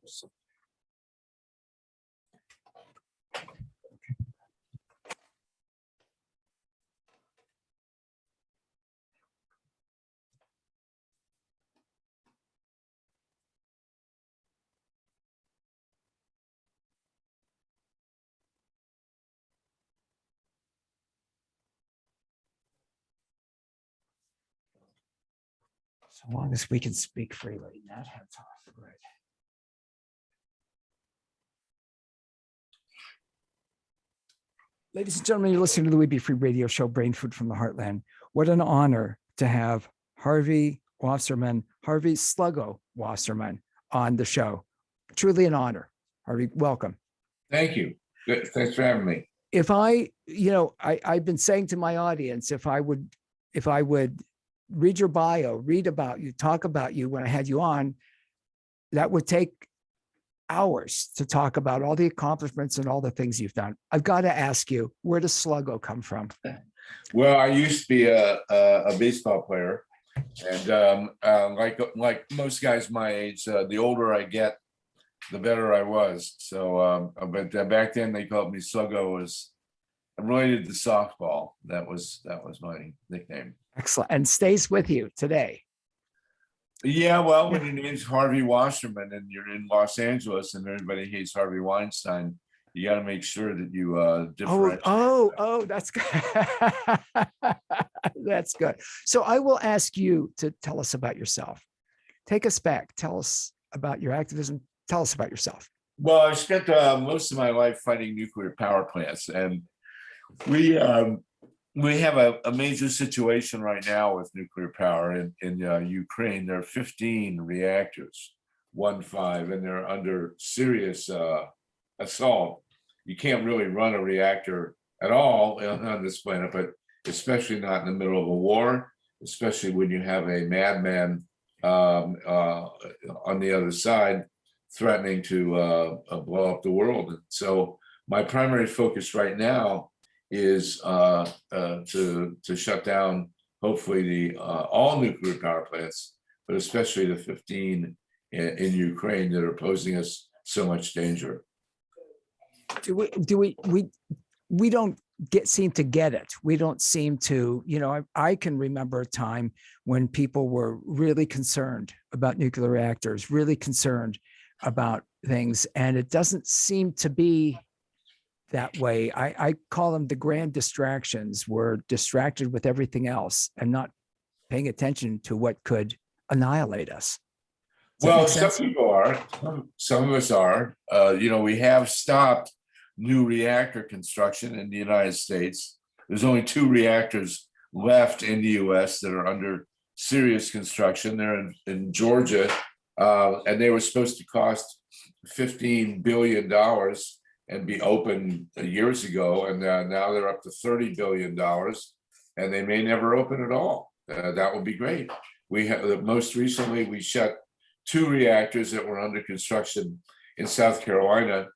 So long as we can speak freely, not have talk. Right. Ladies and gentlemen, you're listening to the We Be Free radio show, Brain Food from the Heartland. What an honor to have Harvey Wasserman, Harvey Sluggo Wasserman on the show. Truly an honor. Harvey, welcome. Thank you. Good. Thanks for having me. If I've been saying to my audience, if I would read your bio, read about you, talk about you when I had you on, that would take hours to talk about all the accomplishments and all the things you've done. I've got to ask you, where does Sluggo come from? Well, I used to be a baseball player, and like most guys my age, the older I get, the better I was. So, but back then they called me Sluggo. I'm related to softball. That was my nickname. Excellent, and stays with you today. Yeah, well, when your name's Harvey Wasserman and you're in Los Angeles and everybody hates Harvey Weinstein, you got to make sure that you differentiate. Oh, that's good. That's good. So I will ask you to tell us about yourself. Take us back. Tell us about your activism. Tell us about yourself. Well, I spent most of my life fighting nuclear power plants, and we have a major situation right now with nuclear power in Ukraine. There are 15 reactors, 15, and they're under serious assault. You can't really run a reactor at all on this planet, but especially not in the middle of a war, especially when you have a madman on the other side threatening to blow up the world. And so my primary focus right now is to shut down, hopefully, the all nuclear power plants, but especially the 15 in Ukraine that are posing us so much danger. We don't seem to get it. We don't seem to, I can remember a time when people were really concerned about nuclear reactors, really concerned about things, and it doesn't seem to be that way. I call them the grand distractions. We're distracted with everything else and not paying attention to what could annihilate us. Well, some people are, some of us are. We have stopped new reactor construction in the United States. There's only 2 reactors left in the US that are under serious construction. They're in Georgia, and they were supposed to cost $15 billion and be open years ago, and now they're up to $30 billion, and they may never open at all. That would be great. We have most recently we shut 2 reactors that were under construction in South Carolina.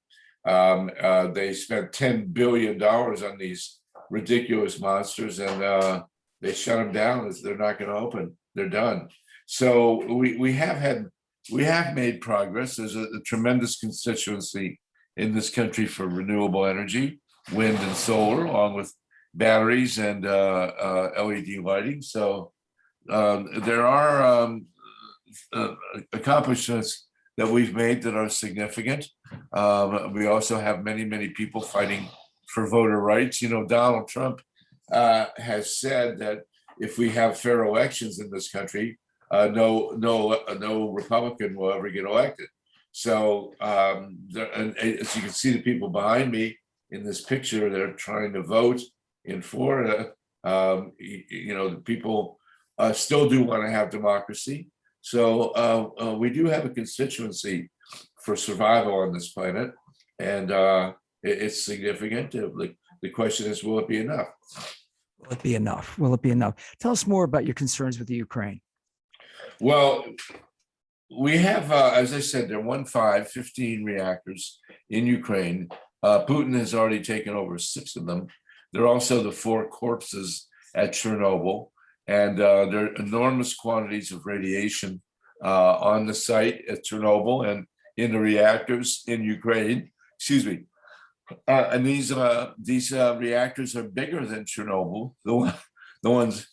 They spent $10 billion on these ridiculous monsters, and they shut them down as they're not going to open. They're done. So we have made progress. There's a tremendous constituency in this country for renewable energy, wind and solar, along with batteries and LED lighting. So there are accomplishments that we've made that are significant. We also have many people fighting for voter rights. Donald Trump has said that if we have fair elections in this country, no Republican will ever get elected. So, and as you can see, the people behind me in this picture, they're trying to vote in Florida. The people still do want to have democracy. So we do have a constituency for survival on this planet, and it's significant. The question is, will it be enough? Will it be enough? Will it be enough? Tell us more about your concerns with the Ukraine. Well, we have, as I said, there are 15 reactors in Ukraine. Putin has already taken over 6 of them. There are also the 4 corpses at Chernobyl, and there are enormous quantities of radiation on the site at Chernobyl and in the reactors in Ukraine. Excuse me. And these reactors are bigger than Chernobyl. The ones,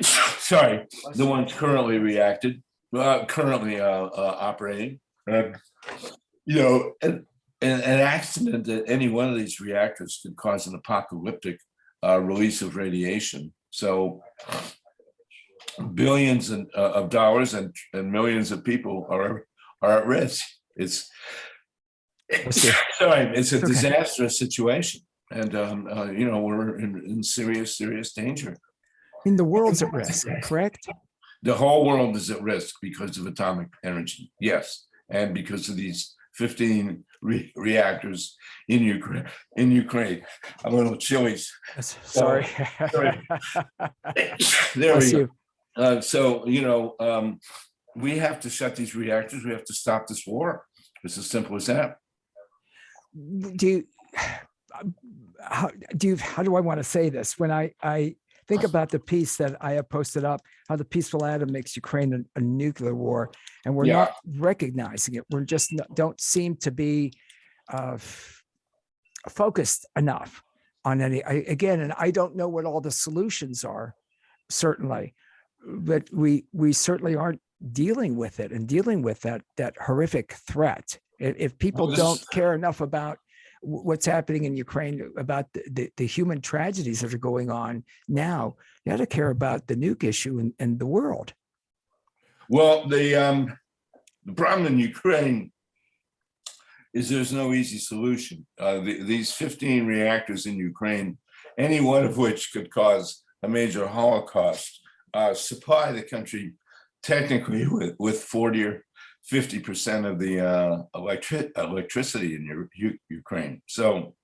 sorry, the ones currently operating. You know, an accident at any one of these reactors could cause an apocalyptic release of radiation. So billions of dollars and millions of people are at risk. It's sorry, it's a disastrous situation, and you know, we're in serious danger. I mean, the world's at risk, correct? The whole world is at risk because of atomic energy, yes, and because of these 15 reactors in Ukraine. I'm a little chilly. Sorry. There we go. So, you know, we have to shut these reactors. We have to stop this war. It's as simple as that. How do I want to say this? When I think about the piece that I have posted up, how the peaceful atom makes Ukraine a nuclear war, and we're not recognizing it. We're just don't seem to be focused enough on any. And I don't know what all the solutions are, certainly, but we certainly aren't dealing with it and dealing with that horrific threat. If people don't care enough about what's happening in Ukraine, about the human tragedies that are going on now, you got to care about the nuke issue and the world. Well, the problem in Ukraine is there's no easy solution. These 15 reactors in Ukraine, any one of which could cause a major Holocaust, supply the country technically with 40 or 50% of the electricity in Ukraine. So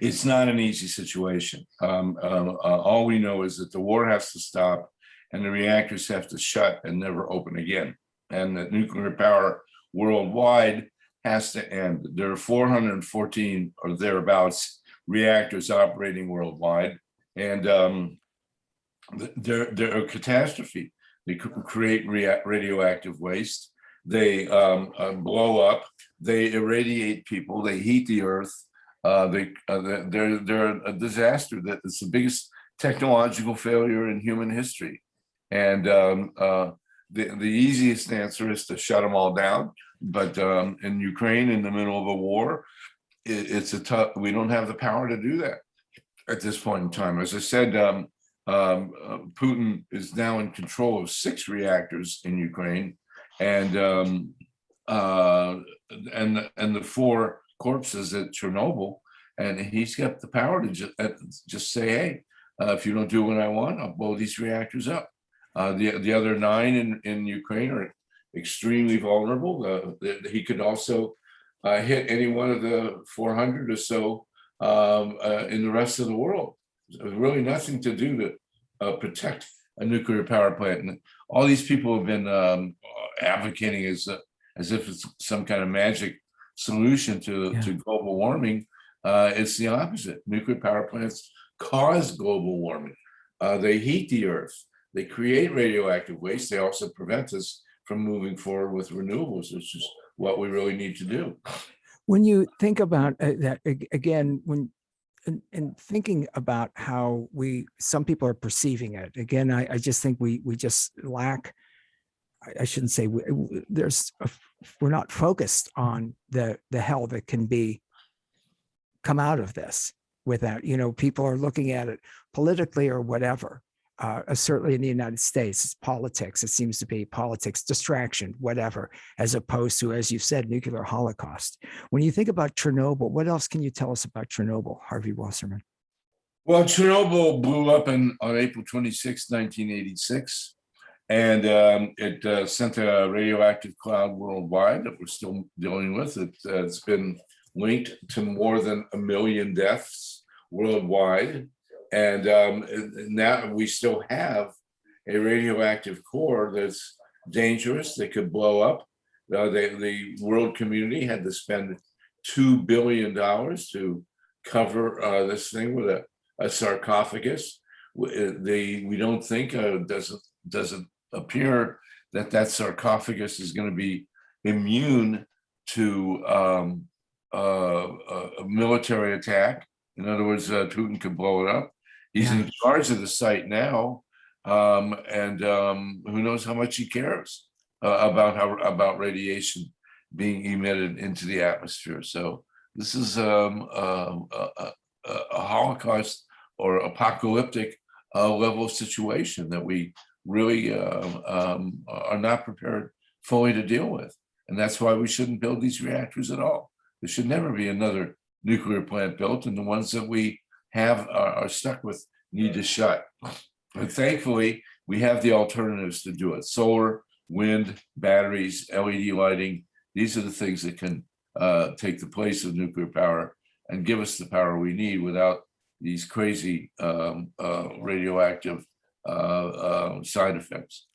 it's not an easy situation. All we know is that the war has to stop and the reactors have to shut and never open again. And that nuclear power worldwide has to end. There are 414 or thereabouts reactors operating worldwide, and they're a catastrophe. They create radioactive waste. They blow up. They irradiate people. They heat the earth. They're a disaster. It's the biggest technological failure in human history. And the easiest answer is to shut them all down. But in Ukraine, in the middle of a war, it's a tough. We don't have the power to do that at this point in time. As I said, Putin is now in control of 6 reactors in Ukraine, and the 4 corpses at Chernobyl, and he's got the power to just say, hey, if you don't do what I want, I'll blow these reactors up. The other 9 in Ukraine are extremely vulnerable. He could also hit any one of the 400 or so in the rest of the world. There's really nothing to do to protect a nuclear power plant. And all these people have been advocating as if it's some kind of magic solution to global warming. It's the opposite. Nuclear power plants cause global warming. They heat the earth. They create radioactive waste. They also prevent us from moving forward with renewables, which is what we really need to do. When you think about that, again, and thinking about how some people are perceiving it, again, I just think we just lack, I shouldn't say we're not focused on the hell that can come out of this without, people are looking at it politically or whatever. Certainly in the United States, it's politics. It seems to be politics, distraction, whatever, as opposed to, as you said, nuclear holocaust. When you think about Chernobyl, what else can you tell us about Chernobyl, Harvey Wasserman? Well, Chernobyl blew up on April 26, 1986, and it sent a radioactive cloud worldwide that we're still dealing with. It's been linked to more than 1 million deaths worldwide. And now we still have a radioactive core that's dangerous, that could blow up. The world community had to spend $2 billion to cover this thing with a sarcophagus. We don't think, doesn't appear that sarcophagus is going to be immune to a military attack. In other words, Putin could blow it up. He's in charge of the site now, and who knows how much he cares about radiation being emitted into the atmosphere. So this is a Holocaust or apocalyptic level of situation that we really are not prepared fully to deal with. And that's why we shouldn't build these reactors at all. There should never be another nuclear plant built, and the ones that we have are stuck with need to shut. But thankfully, we have the alternatives to do it. Solar, wind, batteries, LED lighting. These are the things that can take the place of nuclear power and give us the power we need without these crazy radioactive side effects.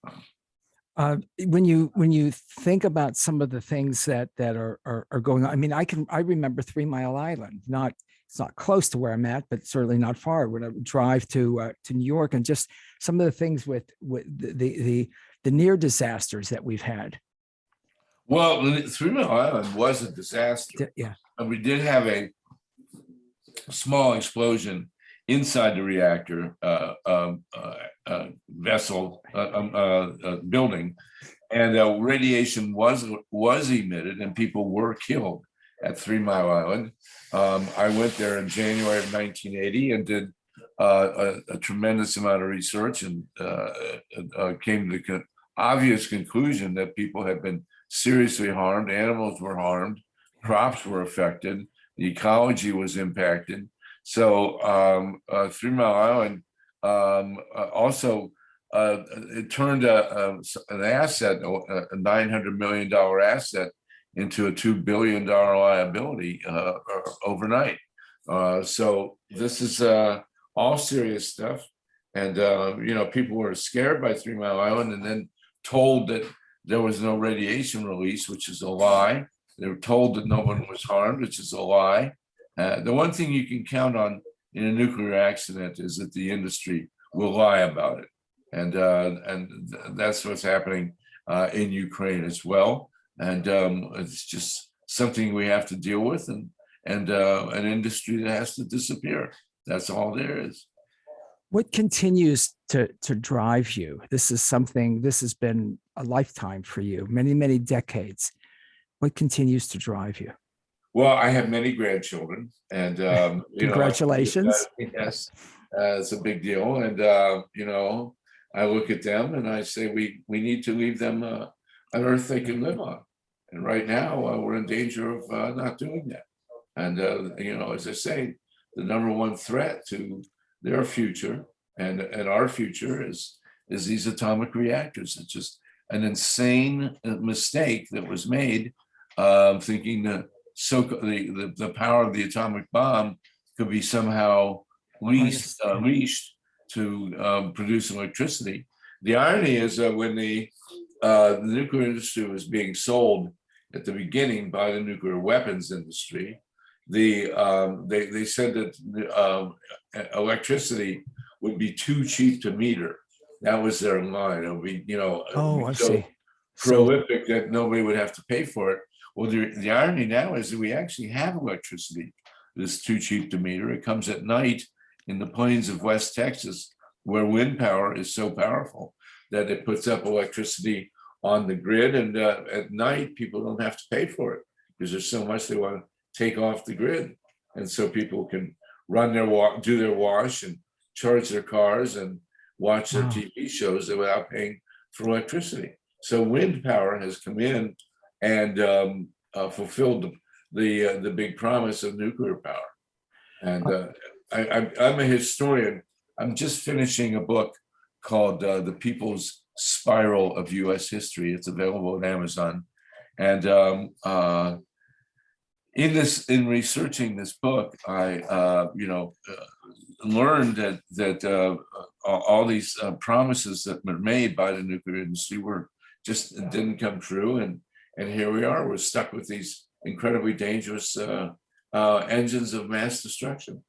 When you think about some of the things that are going on, I mean, I remember 3 Mile Island. It's not close to where I'm at, but certainly not far. When I would drive to New York, and just some of the things with the near disasters that we've had. Well, 3 Mile Island was a disaster. Yeah, and we did have a small explosion inside the reactor building, and radiation was emitted, and people were killed at 3 Mile Island. I went there in January of 1980 and did a tremendous amount of research, and came to the obvious conclusion that people had been seriously harmed, animals were harmed, crops were affected, the ecology was impacted. So 3 Mile Island also it turned an asset, a $900 million asset, into a $2 billion liability overnight. So this is all serious stuff. And people were scared by 3 Mile Island, and then told that there was no radiation release, which is a lie. They were told that no one was harmed, which is a lie. The one thing you can count on in a nuclear accident is that the industry will lie about it. And that's what's happening in Ukraine as well. And it's just something we have to deal with, and an industry that has to disappear. That's all there is. What continues to drive you? This has been a lifetime for you, many, many decades. What continues to drive you? Well, I have many grandchildren, and congratulations. Yes, it's a big deal. And I look at them and I say we need to leave them an earth they can live on. And right now we're in danger of not doing that. And as I say, the number one threat to their future and our future is these atomic reactors. It's just an insane mistake that was made, thinking that the power of the atomic bomb could be somehow unleashed to produce electricity. The irony is that when the nuclear industry was being sold at the beginning by the nuclear weapons industry, they said that electricity would be too cheap to meter. That was their line. It would be, so prolific that nobody would have to pay for it. Well, the irony now is that we actually have electricity that's too cheap to meter. It comes at night in the plains of West Texas, where wind power is so powerful that it puts up electricity on the grid. And at night, people don't have to pay for it because there's so much they want to take off the grid. And so people can do their wash and charge their cars and watch their TV shows without paying for electricity. So wind power has come in and fulfilled the big promise of nuclear power. And I'm a historian. I'm just finishing a book called The People's Spiral of U.S. History. It's available on Amazon. And in researching this book, I learned that all these promises that were made by the nuclear industry didn't come true, and here we are. We're stuck with these incredibly dangerous engines of mass destruction.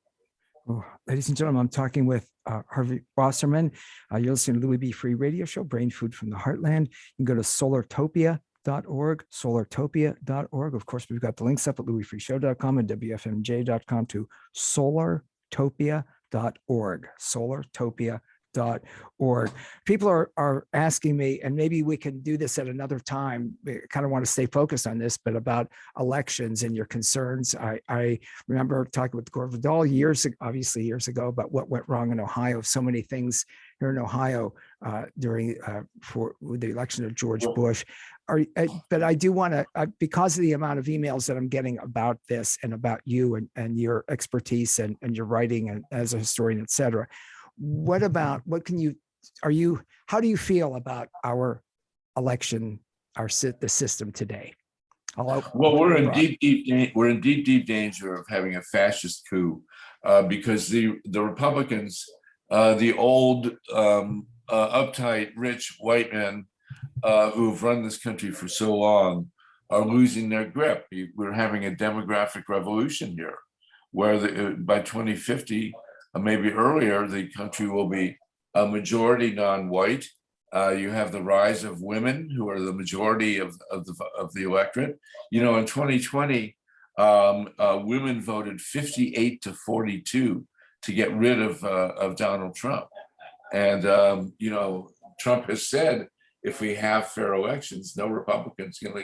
Oh, ladies and gentlemen, I'm talking with Harvey Wasserman. You're listening to the Louis B. Free Radio Show, Brain Food from the Heartland. You can go to solartopia.org, solartopia.org. Of course, we've got the links up at louisfreeshow.com and wfmj.com to solartopia.org, solartopia.org. People are asking me, and maybe we can do this at another time. I kind of want to stay focused on this, but about elections and your concerns. I remember talking with Gore Vidal years ago, about what went wrong in Ohio. So many things here in Ohio during for the election of George Bush. But I do want to, because of the amount of emails that I'm getting about this and about you and your expertise and your writing and as a historian, et cetera. How do you feel about our election, the system today? Well, we're in deep danger of having a fascist coup because the Republicans, the old uptight rich white men who've run this country for so long, are losing their grip. We're having a demographic revolution here, where by 2050, maybe earlier, the country will be a majority non-white. You have the rise of women, who are the majority of the electorate. You know, in 2020, women voted 58-42 to get rid of Donald Trump. And you know, Trump has said, if we have fair elections, no Republican's gonna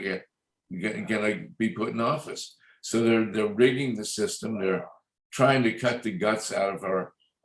be put in office. So they're rigging the system. They're trying to cut the guts out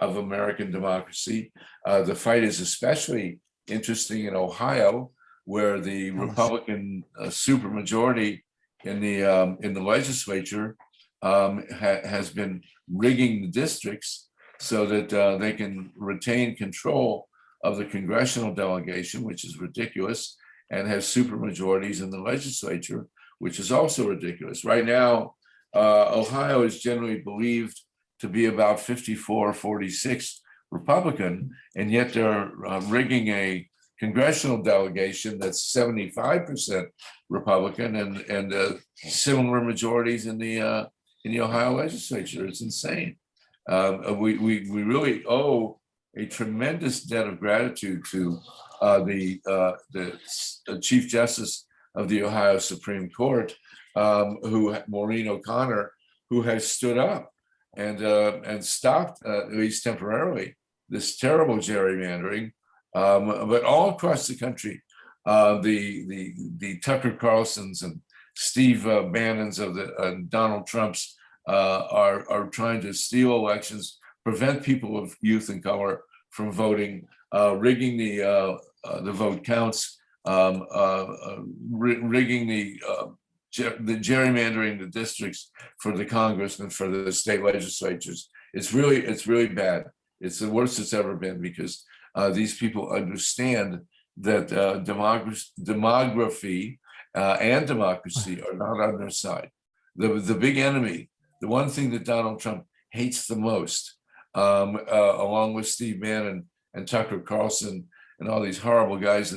of American democracy. The fight is especially interesting in Ohio, where the Republican supermajority in the legislature has been rigging the districts so that they can retain control of the congressional delegation, which is ridiculous, and has supermajorities in the legislature, which is also ridiculous. Right now, Ohio is generally believed to be about 54-46 Republican, and yet they're rigging a congressional delegation that's 75% Republican and similar majorities in the Ohio legislature. It's insane. We really owe a tremendous debt of gratitude to the Chief Justice of the Ohio Supreme Court, Maureen O'Connor, who has stood up and stopped, at least temporarily, this terrible gerrymandering. But all across the country, the Tucker Carlsons and Steve Bannons of Donald Trump's are trying to steal elections, prevent people of youth and color from voting, rigging the vote counts, rigging the gerrymandering the districts for the congressmen, for the state legislatures. It's really bad. It's the worst it's ever been, because these people understand that demography and democracy are not on their side. The big enemy, the one thing that Donald Trump hates the most, along with Steve Bannon and Tucker Carlson and all these horrible guys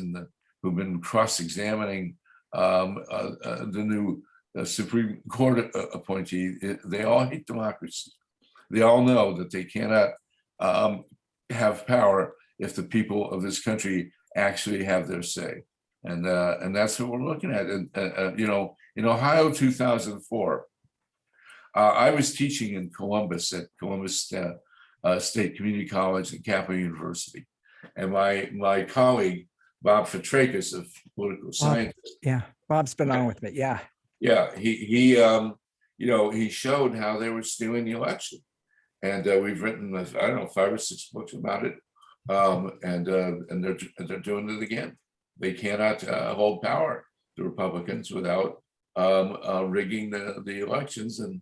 who've been cross-examining the new Supreme Court appointee, they all hate democracy. They all know that they cannot have power if the people of this country actually have their say, and that's what we're looking at. And you know, in Ohio 2004, I was teaching in Columbus at Columbus State Community College and Capital University, and my colleague Bob Fitrakis of political science. Yeah, Bob's been on with me. Yeah, he you know, he showed how they were stealing the election, and we've written, I don't know, 5 or 6 books about it, and they're doing it again. They cannot hold power, the Republicans, without rigging the elections. And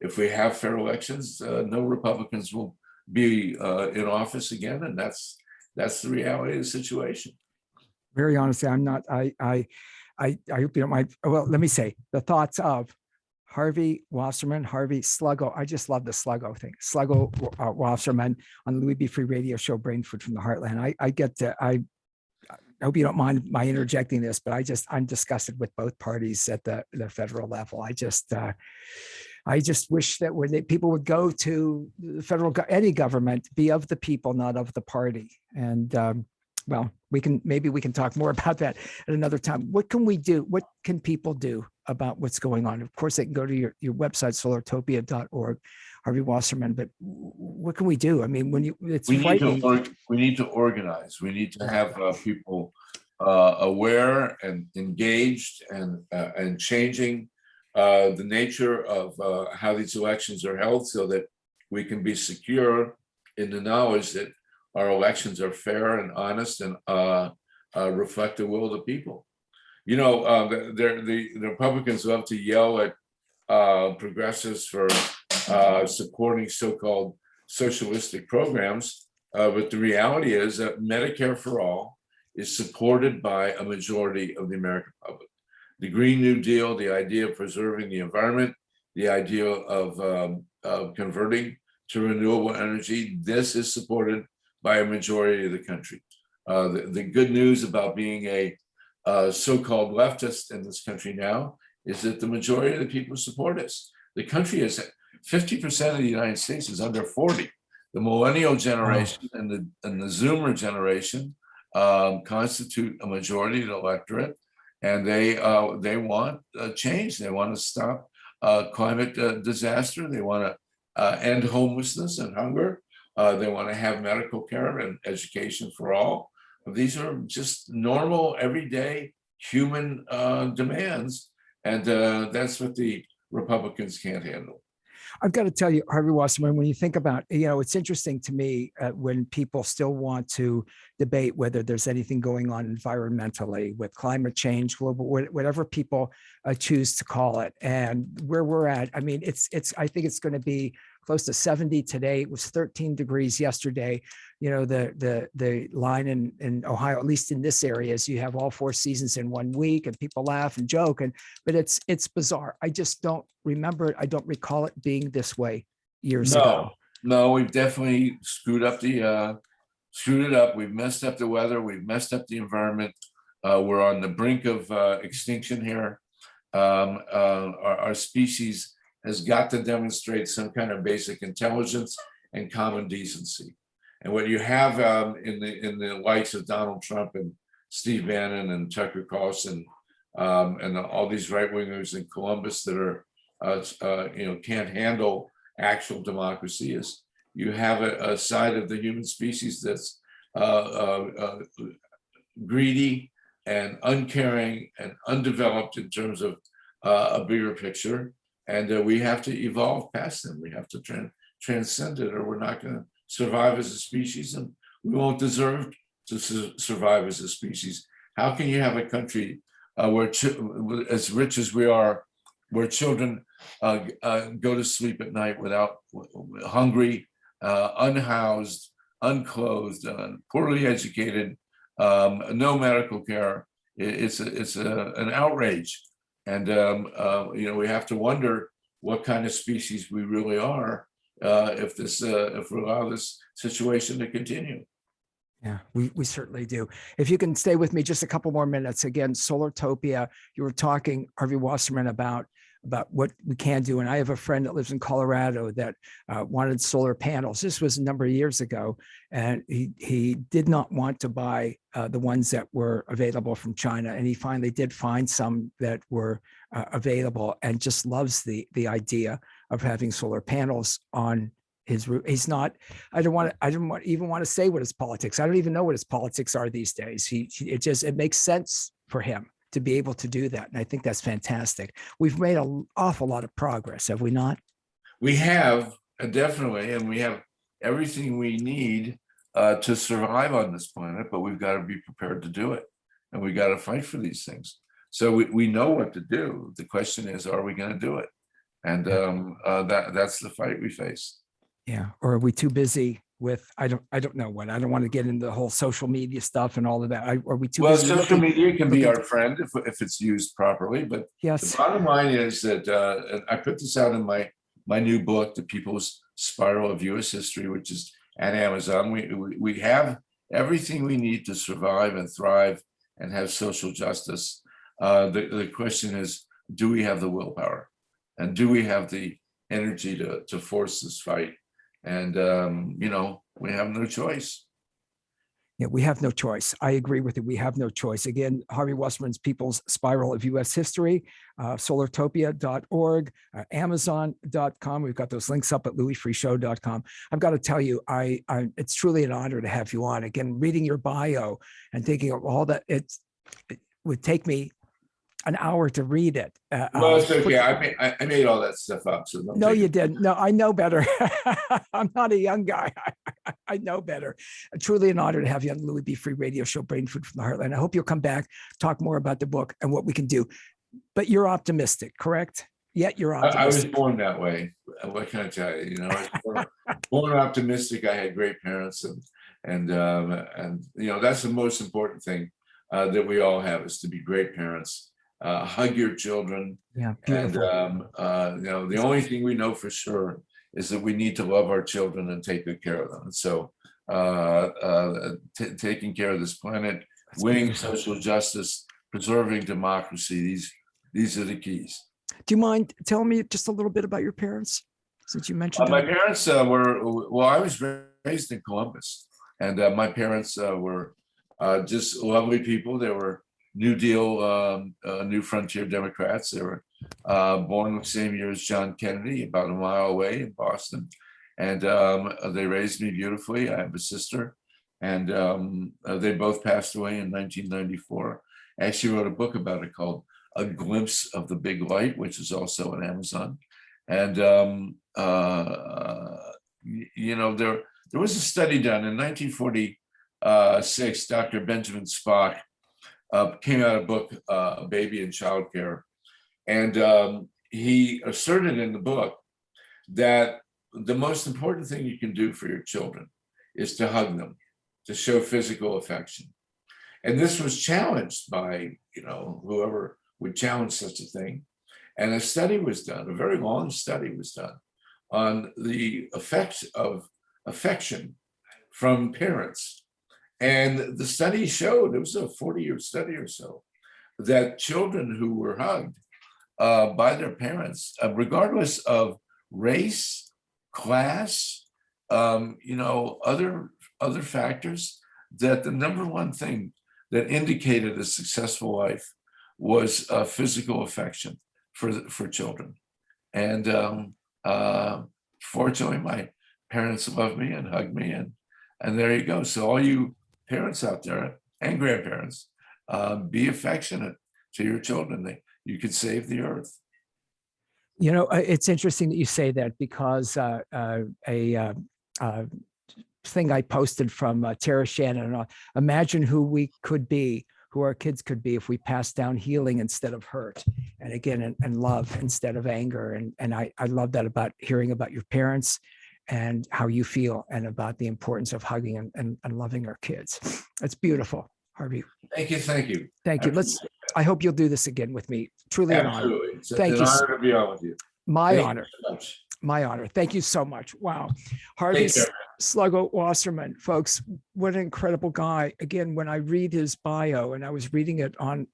if we have fair elections, no Republicans will be in office again, and that's the reality of the situation. Very honestly, I'm not. I hope you don't mind. Well, let me say the thoughts of Harvey Wasserman, Harvey Sluggo. I just love the Sluggo thing. Sluggo Wasserman on the Louis B. Free Radio Show, Brain Food from the Heartland. I hope you don't mind my interjecting this, but I'm disgusted with both parties at the federal level. I just wish that people would go to the any government, be of the people, not of the party. And well, maybe we can talk more about that at another time. What can we do? What can people do about what's going on? Of course, they can go to your website, solartopia.org, Harvey Wasserman. But what can we do? I mean, it's frightening. We need to organize. We need to have people aware and engaged and changing the nature of how these elections are held, so that we can be secure in the knowledge that our elections are fair and honest and reflect the will of the people. You know, the Republicans love to yell at progressives for supporting so-called socialistic programs, but the reality is that Medicare for all is supported by a majority of the American public. The Green New Deal, the idea of preserving the environment, the idea of converting to renewable energy, this is supported by a majority of the country. The good news about being a so-called leftist in this country now is that the majority of the people support us. The country is 50% of the United States is under 40. The millennial generation and the Zoomer generation constitute a majority of the electorate, and they want change. They want to stop climate disaster. They want to end homelessness and hunger. They want to have medical care and education for all. These are just normal, everyday human demands, and that's what the Republicans can't handle. I've got to tell you, Harvey Wasserman, when you think about, it's interesting to me when people still want to debate whether there's anything going on environmentally with climate change, global, whatever people choose to call it, and where we're at. I mean, I think it's going to be close to 70 today. It was 13 degrees yesterday. You know, the line in Ohio, at least in this area, is you have all 4 seasons in 1 week, and people laugh and joke, but it's bizarre. I just don't remember it. I don't recall it being this way years ago. No, we've definitely screwed it up. We've messed up the weather. We've messed up the environment. We're on the brink of extinction here. Our species has got to demonstrate some kind of basic intelligence and common decency. And what you have in the likes of Donald Trump and Steve Bannon and Tucker Carlson and all these right wingers in Columbus that are can't handle actual democracy is you have a side of the human species that's greedy and uncaring and undeveloped in terms of a bigger picture. And we have to evolve past them. We have to transcend it, or we're not going to survive as a species, and we won't deserve to survive as a species. How can you have a country where, as rich as we are, where children go to sleep at night without hungry, unhoused, unclothed, poorly educated, no medical care? It's an outrage. And we have to wonder what kind of species we really are if we allow this situation to continue. Yeah, we certainly do. If you can stay with me just a couple more minutes. Again, Solartopia, you were talking, Harvey Wasserman, about what we can do. And I have a friend that lives in Colorado that wanted solar panels. This was a number of years ago. And he did not want to buy the ones that were available from China. And he finally did find some that were available, and just loves the idea of having solar panels on his roof. He's not, I didn't even want to say what his politics. I don't even know what his politics are these days. It makes sense for him to be able to do that. And I think that's fantastic. We've made an awful lot of progress, have we not? We have, definitely, and we have everything we need to survive on this planet, but we've got to be prepared to do it. And we got to fight for these things. So we know what to do. The question is, are we going to do it? And that's the fight we face. Yeah. Or are we too busy with, I don't know what, I don't want to get into the whole social media stuff and all of that. Are we too busy? Well, social media can be our friend if it's used properly, but yes, the bottom line is that I put this out in my new book, The People's Spiral of U.S. History, which is at Amazon. We have everything we need to survive and thrive and have social justice. The question is, do we have the willpower? And do we have the energy to force this fight. And, we have no choice. Yeah, we have no choice. I agree with you. We have no choice. Again, Harvey Wasserman's People's Spiral of U.S. History, solartopia.org, amazon.com. We've got those links up at louisfreeshow.com. I've got to tell you, it's truly an honor to have you on. Again, reading your bio and thinking of all that, it would take me an hour to read it. Well, it's okay. I made all that stuff up. So no, you didn't. No, I know better. I'm not a young guy. I know better. Truly an honor to have you on the Louis B. Free Radio Show, Brain Food from the Heartland. I hope you'll come back, talk more about the book and what we can do. But you're optimistic, correct? Yet you're optimistic. I was born that way. What can I tell you? I was born optimistic. I had great parents, and that's the most important thing that we all have, is to be great parents. Hug your children. Yeah, beautiful. And the only thing we know for sure is that we need to love our children and take good care of them. And so taking care of this planet, winning social justice, preserving democracy, these are the keys. Do you mind telling me just a little bit about your parents, since you mentioned my parents I was raised in Columbus, and my parents were just lovely people. They were New Deal, New Frontier Democrats. They were born the same year as John Kennedy, about a mile away in Boston. And they raised me beautifully. I have a sister, and they both passed away in 1994. I actually wrote a book about it called A Glimpse of the Big Light, which is also on Amazon. And, there was a study done in 1946. Dr. Benjamin Spock came out a book, Baby and Childcare. And he asserted in the book that the most important thing you can do for your children is to hug them, to show physical affection. And this was challenged by, whoever would challenge such a thing. And a study was done, a very long study was done on the effects of affection from parents. And the study showed, it was a 40-year study or so, that children who were hugged by their parents, regardless of race, class, other factors, that the number one thing that indicated a successful life was physical affection for children. And fortunately, my parents loved me and hugged me, and there you go. So all you parents out there and grandparents, be affectionate to your children. You could save the earth. It's interesting that you say that, because a thing I posted from Tara Shannon, imagine who we could be, who our kids could be, if we pass down healing instead of hurt, and again, and love instead of anger. And I love that about hearing about your parents and how you feel, and about the importance of hugging and loving our kids. It's beautiful, Harvey. Thank you. Thank you. Thank you. I hope you'll do this again with me. Truly an honor. It's an honor to be on with you. My honor. My honor. Thank you so much. Wow. Harvey Sluggo Wasserman, folks, what an incredible guy. Again, when I read his bio, and I was reading it on